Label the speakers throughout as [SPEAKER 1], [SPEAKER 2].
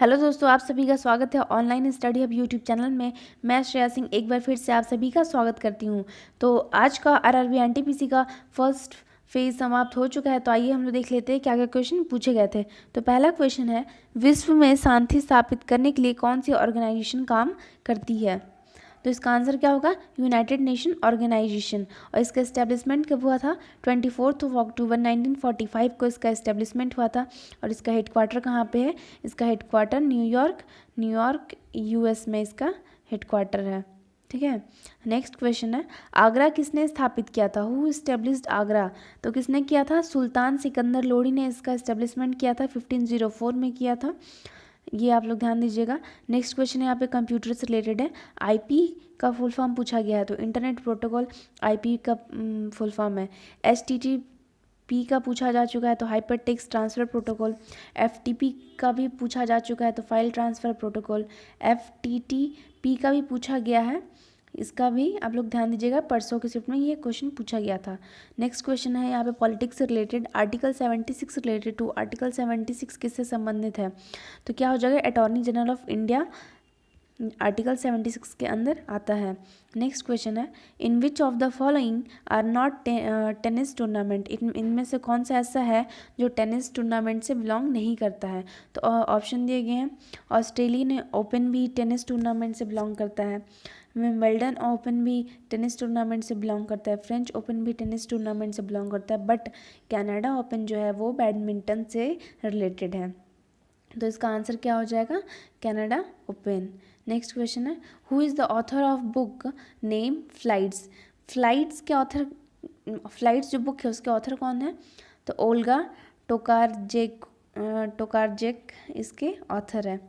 [SPEAKER 1] Hello दोस्तों, आप सभी का स्वागत है online study hub YouTube channel में। मैं श्रेया सिंह एक बार फिर से आप सभी का स्वागत करती हूं। तो आज का आरआरबी एनटीपीसी का फर्स्ट फेज समाप्त हो चुका है। तो आइए हम लोग देख लेते हैं क्या क्या क्वेश्चन पूछे गए थे। तो पहला क्वेश्चन है, विश्व में शांति स्थापित करने के लिए कौन सी ऑर्गेनाइजेशन काम करती है? तो इसका आंसर क्या होगा? United Nation Organization. और इसका इस्टेब्लिशमेंट कब हुआ था? 24 अक्टूबर 1945 को इसका इस्टेब्लिशमेंट हुआ था। और इसका हेडक्वार्टर कहाँ पे है? इसका हेडक्वार्टर न्यूयॉर्क यूएस में इसका हेडक्वार्टर है। ठीक है। नेक्स्ट क्वेश्चन है, आगरा किसने स्थापित किया था? Who established Agra? तो किसने किया था? सुल्तान सिकंदर लोडी ने इसका इस्टेब्लिशमेंट किया था, 1504 में किया था। ये आप लोग ध्यान दीजिएगा। नेक्स्ट क्वेश्चन यहाँ पे कंप्यूटर से रिलेटेड है। आईपी का फुल फॉर्म पूछा गया है, तो इंटरनेट प्रोटोकॉल आईपी का फुल फॉर्म है। एचटीटीपी का पूछा जा चुका है, तो hyper text transfer protocol. FTP का भी पूछा जा चुका है, तो फाइल ट्रांसफर प्रोटोकॉल। एफटीटीपी का भी पूछा गया है, इसका भी आप लोग ध्यान दीजिएगा, परसों के शिफ्ट में ये क्वेश्चन पूछा गया था। नेक्स्ट क्वेश्चन है यहाँ पे पॉलिटिक्स से related, article 76 related to. Article 76 किससे संबंधित है? तो क्या हो जाएगा? Attorney general of India article 76 के अंदर आता है। नेक्स्ट क्वेश्चन है, in which of the following are not tennis tournament? इनमें से कौन सा ऐसा है जो टेनिस टूर्नामेंट से बिलोंग नहीं करता है? तो ऑप्शन दिए गए हैं। ऑस्ट्रेलियन ओपन भी टेनिस टूर्नामेंट से बिलोंग करता है। विंबलडन ओपन भी टेनिस टूर्नामेंट से बिलोंग करता है। फ्रेंच ओपन भी टेनिस टूर्नामेंट से बिलोंग करता है। बट कनाडा ओपन जो है वो बैडमिंटन से रिलेटेड है। तो इसका आंसर क्या हो जाएगा? Canada open. नेक्स्ट क्वेश्चन है, who is the author of book name flights? Flights के ऑथर, फ्लाइट्स जो बुक है उसके ऑथर कौन है? तो ओल्गा टोकारजेक इसके ऑथर है।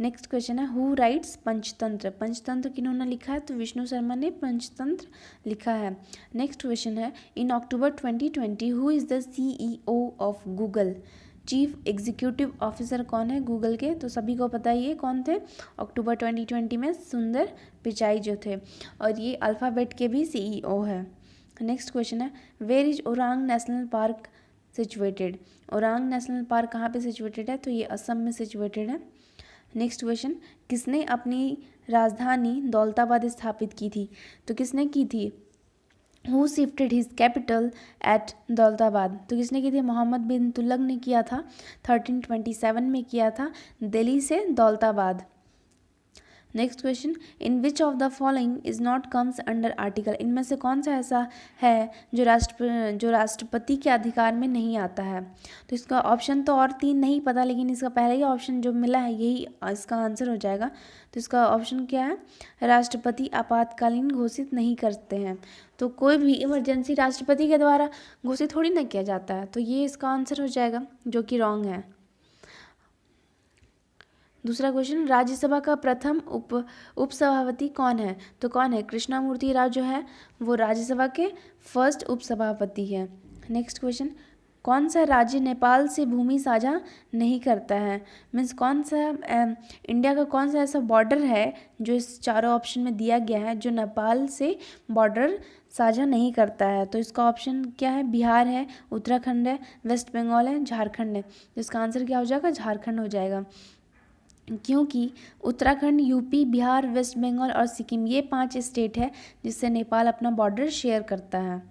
[SPEAKER 1] नेक्स्ट क्वेश्चन है, हु राइट्स पंचतंत्र? पंचतंत्र किन्होंने लिखा है? तो विष्णु शर्मा ने पंचतंत्र लिखा है। नेक्स्ट क्वेश्चन है, इन अक्टूबर 2020 who is the CEO of Google? Chief executive officer कौन है गूगल के? तो सभी को पता ही है कौन थे। अक्टूबर 2020 में सुंदर पिचाई जो थे, और ये अल्फ़ाबेट के भी CEO है। नेक्स्ट क्वेश्चन है, where is Orang National Park situated? Orang National Park कहाँ पे सिचुएटेड है? तो ये असम में सिचुएटेड है। नेक्स्ट क्वेश्चन, किसने अपनी राजधानी दौलताबाद स्थापित की थी? तो किसने की थी? Who shifted his capital eight Daulatabad? तो किसने की थी? मोहम्मद बिन तुगलक ने किया था, 1327 में किया था, दिल्ली से Daulatabad. Next question, in which of the following is not comes under article? इनमें से कौन सा ऐसा है जो राष्ट्रपति के अधिकार में नहीं आता है? तो इसका ऑप्शन तो और 3 नहीं पता, लेकिन इसका पहले ही ऑप्शन जो मिला है यही इसका आंसर हो जाएगा। तो इसका ऑप्शन क्या है? राष्ट्रपति आपातकालीन घोषित नहीं करते हैं। तो कोई भी इमरजेंसी राष्ट्रपति के द्वारा घोषित थोड़ी ना किया जाता है, तो ये इसका आंसर हो जाएगा, जो कि रॉन्ग है। दूसरा क्वेश्चन, राज्यसभा का प्रथम उपसभापति कौन है? तो कौन है? कृष्णामूर्ति राव जो है वो राज्यसभा के फर्स्ट उपसभापति है। नेक्स्ट क्वेश्चन, कौन सा राज्य नेपाल से भूमि साझा नहीं करता है? मीन्स कौन सा इंडिया का कौन सा ऐसा बॉर्डर है जो इस चारों ऑप्शन में दिया गया है जो नेपाल से बॉर्डर साझा नहीं करता है? तो इसका ऑप्शन क्या है? बिहार है, उत्तराखंड है, वेस्ट बंगाल है, झारखंड है। तो इसका आंसर क्या हो जाएगा? झारखंड हो जाएगा, क्योंकि उत्तराखंड, यूपी, बिहार, वेस्ट बंगाल और सिक्किम ये 5 स्टेट है जिससे नेपाल अपना बॉर्डर शेयर करता है।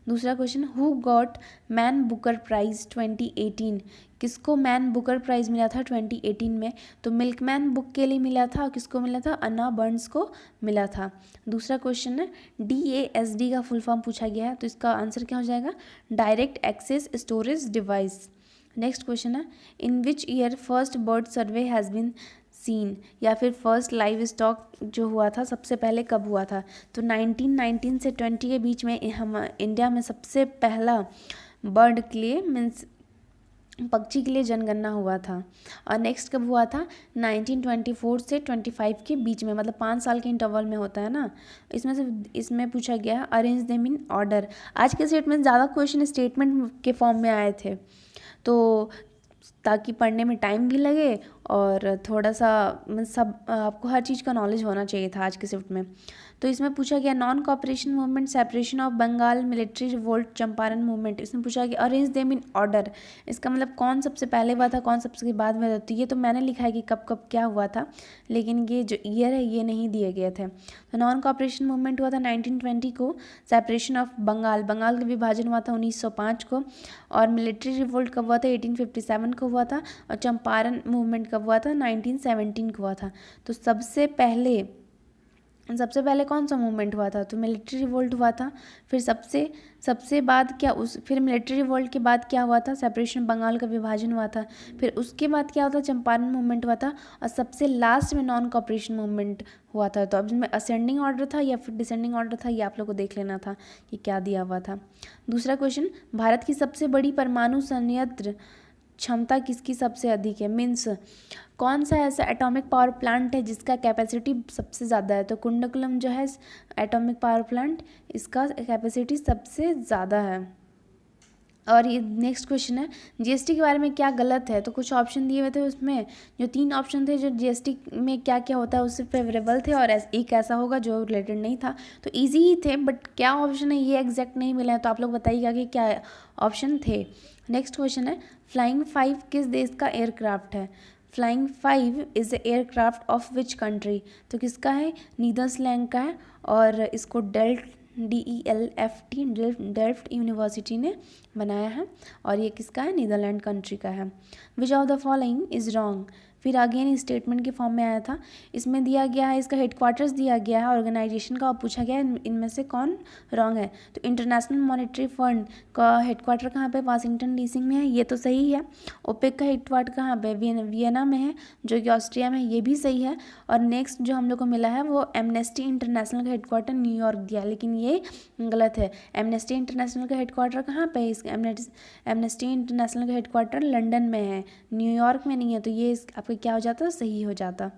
[SPEAKER 1] दूसरा question, who got Man Booker Prize 2018? किसको मैन बुकर प्राइज़ मिला था 2018 में? तो मिल्कमैन बुक के लिए मिला था। और किसको मिला था? अन्ना बर्न्स को मिला था। दूसरा क्वेश्चन है, DASD का फुल फॉर्म पूछा गया है, तो इसका आंसर क्या हो जाएगा? Direct access storage device. Next question है, in which year first bird survey has been seen? या फिर फर्स्ट लाइव स्टॉक जो हुआ था सबसे पहले कब हुआ था? तो 1919 से 20 के बीच में हम इंडिया में सबसे पहला बर्ड के लिए मीन्स पक्षी के लिए जनगणना हुआ था। और नेक्स्ट कब हुआ था? 1924 से 25 के बीच में, मतलब 5 साल के इंटरवल में होता है ना। इसमें पूछा गया है, अरेंज देम इन ऑर्डर। आज के सेट में ज़्यादा क्वेश्चन स्टेटमेंट के फॉर्म में आए थे, तो ताकि पढ़ने में टाइम भी लगे और थोड़ा सा सब आपको हर चीज़ का नॉलेज होना चाहिए था आज के शिफ्ट में। तो इसमें पूछा गया non cooperation movement, separation of Bengal, military revolt, Champaran movement. इसमें पूछा गया अरेंज देम इन ऑर्डर। इसका मतलब कौन सबसे पहले हुआ था, कौन सबसे बाद में हुआ था। तो ये तो मैंने लिखा है कि कब कब क्या हुआ था, लेकिन ये जो ईयर है ये नहीं दिए गए थे। तो नॉन कॉपरेशन मूवमेंट हुआ था 1920 को, सेपरेशन ऑफ बंगाल, बंगाल का विभाजन हुआ था 1905 को, और मिलिट्री रिवोल्ट कब हुआ था 1857 को हुआ था, और चंपारण मूवमेंट कब हुआ था 1917 को हुआ था। तो सबसे पहले कौन सा मूवमेंट हुआ था, तो मिलिट्री रिवोल्ट हुआ था। फिर सबसे बाद क्या, फिर मिलिट्री रिवोल्ट के बाद क्या हुआ था, सेपरेशन बंगाल का विभाजन हुआ था। फिर उसके बाद क्या हुआ था, चंपारण मूवमेंट हुआ था, और सबसे लास्ट में नॉन कॉपरेशन मूवमेंट हुआ था। तो अब इसमें असेंडिंग ऑर्डर था या फिर डिसेंडिंग ऑर्डर था, ये आप लोग को देख लेना था कि क्या दिया हुआ था। दूसरा क्वेश्चन, भारत की सबसे बड़ी परमाणु संयंत्र क्षमता किसकी सबसे अधिक है, मीन्स कौन सा ऐसा एटॉमिक पावर प्लांट है जिसका कैपेसिटी सबसे ज़्यादा है। तो कुंडकुलम जो है एटॉमिक पावर प्लांट, इसका कैपेसिटी सबसे ज़्यादा है। और ये नेक्स्ट क्वेश्चन है, जीएसटी के बारे में क्या गलत है। तो कुछ ऑप्शन दिए हुए थे, उसमें जो 3 ऑप्शन थे जो जीएसटी में क्या क्या होता है उससे फेवरेबल थे, और एक ऐसा होगा जो रिलेटेड नहीं था। तो इजी ही थे, बट क्या ऑप्शन है ये एग्जैक्ट नहीं मिला है, तो आप लोग बताइएगा कि क्या ऑप्शन थे। नेक्स्ट क्वेश्चन है, फ्लाइंग 5 किस देश का एयरक्राफ्ट है। Flying 5 is the aircraft of which country. तो किसका है, नीदरलैंड का है, और इसको डेल्फ्ट यूनिवर्सिटी ने बनाया है, और ये किसका है, नीदरलैंड कंट्री का है। विच of the following is wrong. फिर अगेन स्टेटमेंट के फॉर्म में आया था, इसमें दिया गया है, इसका हेडक्वार्टर्स दिया गया है ऑर्गेनाइजेशन का, और पूछा गया है इनमें से कौन रॉन्ग है। तो इंटरनेशनल मॉनेटरी फंड का हेडक्वार्टर कहाँ पे, वाशिंगटन डीसी में है, ये तो सही है। ओपेक का हेडक्वार्टर कहाँ पे, वियना में है, जो कि ऑस्ट्रिया में है, ये भी सही है। और नेक्स्ट जो हम लोग को मिला है वो एमनेस्टी इंटरनेशनल का हेडक्वार्टर न्यूयॉर्क दिया, लेकिन ये गलत है। एमनेस्टी इंटरनेशनल का हेडक्वार्टर कहाँ पे है, एमनेस्टी इंटरनेशनल का हेडक्वार्टर लंदन में है, न्यूयॉर्क में नहीं है। तो ये आपका क्या हो जाता, सही हो जाता।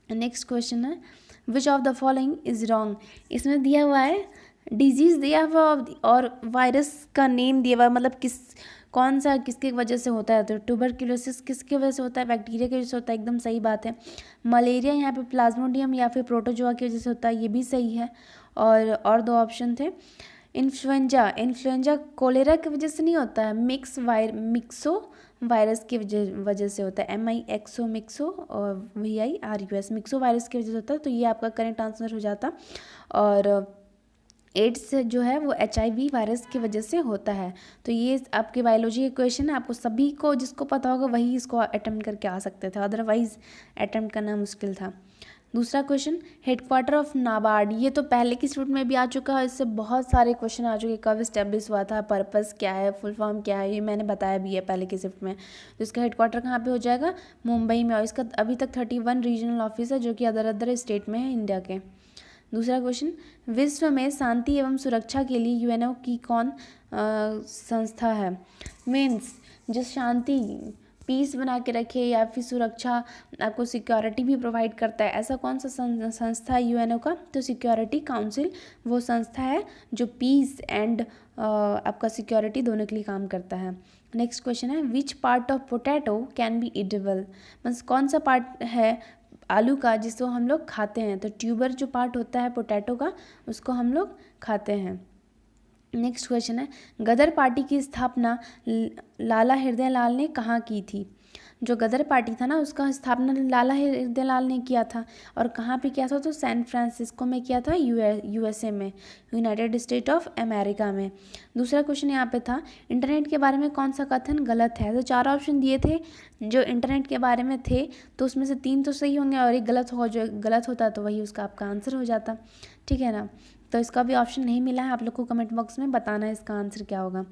[SPEAKER 1] नेक्स्ट क्वेश्चन है, विच of the following is wrong. इसमें दिया हुआ है डिजीज़ दिया हुआ और वायरस का नेम दिया हुआ है, मतलब कौन सा किसके वजह से होता है। तो ट्यूबरक्लोसिस किसके वजह से होता है, बैक्टीरिया की वजह से होता है, एकदम सही बात है। मलेरिया यहाँ पे प्लाज्मोडियम या फिर प्रोटोजोआ की वजह से होता है, ये भी सही है। और 2 ऑप्शन थे, इन्फ्लुएंजा कोलेरा की वजह से नहीं होता है, मिक्सो वायरस की वजह से होता है, मिक्सो और VIRUS मिक्सो वायरस की वजह से होता है। तो ये आपका करेक्ट आंसर हो जाता। और एड्स जो है वो HIV वायरस की वजह से होता है। तो ये आपके बायोलॉजी के क्वेश्चन है, आपको सभी को जिसको पता होगा वही इसको अटेम्प्ट करके आ सकते थे, अदरवाइज अटेम्प्ट करना मुश्किल था। दूसरा क्वेश्चन, हेडक्वार्टर ऑफ नाबार्ड, ये तो पहले की स्टूडेंट में भी आ चुका है, इससे बहुत सारे क्वेश्चन आ चुके हैं। कब इस्टेब्लिश हुआ था, पर्पस क्या है, फुल फॉर्म क्या है, ये मैंने बताया भी है पहले की शिफ्ट में। तो इसका हेडक्वार्टर कहाँ पे हो जाएगा, मुंबई में, और इसका अभी तक 31 रीजनल ऑफिस है जो कि अदर अदर स्टेट में है इंडिया के। दूसरा क्वेश्चन, विश्व में शांति एवं सुरक्षा के लिए UNO की कौन संस्था है। मीन्स जो शांति पीस बना के रखे या फिर सुरक्षा, आपको सिक्योरिटी भी प्रोवाइड करता है, ऐसा कौन सा संस्था है UNO का। तो सिक्योरिटी काउंसिल वो संस्था है जो पीस एंड आपका सिक्योरिटी दोनों के लिए काम करता है। नेक्स्ट क्वेश्चन है, which part of potato can be eatable. Means कौन सा पार्ट है आलू का जिसको हम लोग खाते हैं। तो ट्यूबर जो पार्ट होता है पोटैटो का, उसको हम लोग खाते हैं। नेक्स्ट क्वेश्चन है, गदर पार्टी की स्थापना लाला हृदयलाल ने कहाँ की थी। जो गदर पार्टी था ना, उसका स्थापना लाला हृदयलाल ने किया था, और कहाँ पे किया था, तो सैन फ्रांसिस्को में किया था, USA में, यूनाइटेड स्टेट ऑफ अमेरिका में। दूसरा क्वेश्चन यहाँ पे था, इंटरनेट के बारे में कौन सा कथन गलत है। तो 4 ऑप्शन दिए थे जो इंटरनेट के बारे में थे, तो उसमें से 3 तो सही होंगे और एक गलत होगा, जो गलत होता तो वही उसका आपका आंसर हो जाता, ठीक है ना। तो इसका भी ऑप्शन नहीं मिला है, आप लोग को कमेंट बॉक्स में बताना है इसका आंसर क्या होगा।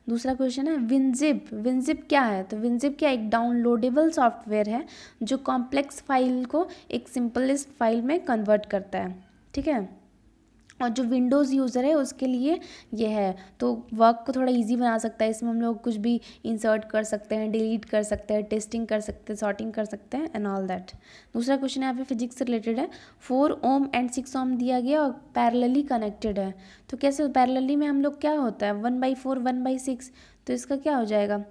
[SPEAKER 1] दूसरा क्वेश्चन है, विनजिप क्या है। तो विनजिप क्या एक डाउनलोडेबल सॉफ्टवेयर है जो कॉम्प्लेक्स फाइल को एक सिंपलेस्ट फाइल में कन्वर्ट करता है, ठीक है। और जो विंडोज़ यूज़र है उसके लिए ये है, तो वर्क को थोड़ा इजी बना सकता है। इसमें हम लोग कुछ भी इंसर्ट कर सकते हैं, डिलीट कर सकते हैं, टेस्टिंग कर सकते हैं, सॉर्टिंग कर सकते हैं एंड ऑल दैट। दूसरा क्वेश्चन यहाँ पे फिजिक्स से रिलेटेड है, 4 ओम एंड 6 ओम दिया गया और पैरेलली कनेक्टेड है। तो कैसे पैरेलली में हम लोग क्या होता है, 1/4 1/6, तो इसका क्या हो जाएगा,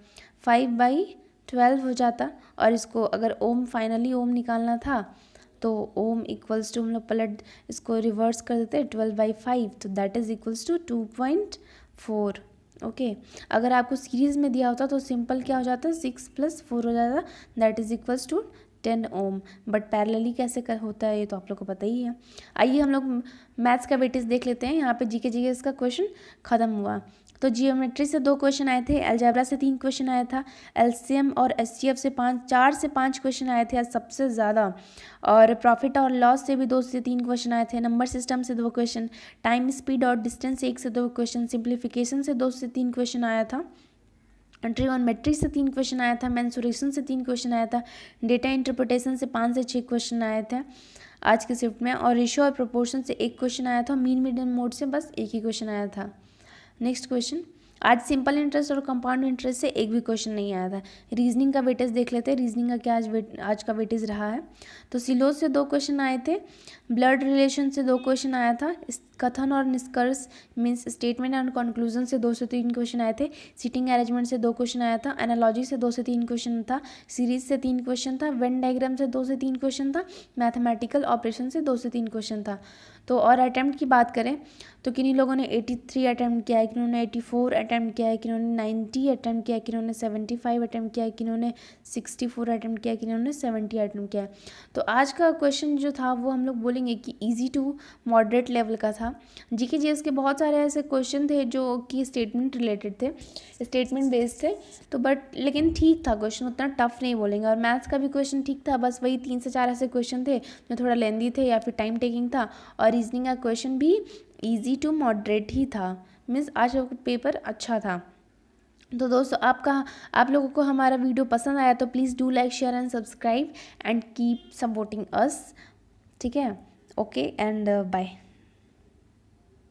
[SPEAKER 1] 5/12 हो जाता। और इसको अगर ओम, फाइनली ओम निकालना था तो ओम इक्वल्स टू, हम लोग पलट इसको रिवर्स कर देते हैं, 12/5, तो that is equals to 2.4। Okay, अगर आपको सीरीज़ में दिया होता तो सिंपल क्या हो जाता, 6 + 4 हो जाता, that is equals to 10 ohm. But parallelly कैसे कर होता है ये तो आप लोग को पता ही है। आइए हम लोग मैथ्स का वेटेज देख लेते हैं। यहाँ पे जीके जीएस का क्वेश्चन ख़त्म हुआ। तो जियोमेट्री से 2 क्वेश्चन आए थे, अलजेब्रा से 3 क्वेश्चन आया था, एलसीएम और एचसीएफ से 4 से 5 क्वेश्चन आए थे आज सबसे ज़्यादा, और प्रॉफिट और लॉस से भी 2 से 3 क्वेश्चन आए थे, नंबर सिस्टम से 2 क्वेश्चन, टाइम स्पीड और डिस्टेंस से 1 से 2 क्वेश्चन, सिंप्लीफिकेशन से 2 से 3 क्वेश्चन आया था, ट्रिगोनोमेट्री से 3 क्वेश्चन आया था, मेंसुरेशन से 3 क्वेश्चन आया था, डेटा इंटरप्रिटेशन से 5 से 6 क्वेश्चन आए थे आज के शिफ्ट में, और रेशियो और प्रोपोर्शन से 1 क्वेश्चन आया था, मीन मीडियन मोड से बस 1 ही क्वेश्चन आया था। नेक्स्ट क्वेश्चन, आज सिंपल इंटरेस्ट और कंपाउंड इंटरेस्ट से एक भी क्वेश्चन नहीं आया था। रीजनिंग का वेटेज देख लेते हैं, रीजनिंग का क्या आज का वेटेज रहा है। तो सिलोज से 2 क्वेश्चन आए थे, ब्लड रिलेशन से 2 क्वेश्चन आया था, कथन और निष्कर्ष मीन्स स्टेटमेंट एंड कंक्लूजन से 2 से 3 क्वेश्चन आए थे, सीटिंग अरेंजमेंट से 2 क्वेश्चन आया था, एनालॉजी से 2 से 3 क्वेश्चन था, सीरीज से 3 क्वेश्चन था, वेन डायग्राम से 2 से 3 क्वेश्चन था, मैथमेटिकल ऑपरेशन से 2 से 3 क्वेश्चन था। तो और अटैम्प्ट की बात करें तो किन्हीं लोगों ने 83 अटैम्प्ट किया है, किन्होंने 84 अटैम्प्ट किया है, किन्होंने 90 अटैम्प्ट किया है, किन्होंने 75 अटैम्प्ट किया है, किन्होंने 64 अटैम्प्ट किया है, किन्होंने 70 अटैम्प्ट किया है। तो आज का क्वेश्चन जो था वो हम लोग बोलेंगे कि इजी टू मॉडरेट लेवल का था। जीके जीएस के बहुत सारे ऐसे क्वेश्चन थे जो कि स्टेटमेंट रिलेटेड थे, स्टेटमेंट बेस्ड थे, तो बट लेकिन ठीक था क्वेश्चन, उतना टफ नहीं बोलेंगे। और मैथ्स का भी क्वेश्चन ठीक था, बस वही 3 से 4 ऐसे क्वेश्चन थे जो थोड़ा लेंदी थे या फिर टाइम टेकिंग था। और रीजनिंग का क्वेश्चन भी इजी टू मॉडरेट ही था, मीन्स आज का पेपर अच्छा था। तो दोस्तों आप लोगों को हमारा वीडियो पसंद आया तो please do like, share and subscribe and keep supporting us. ठीक है, ओके एंड बाय।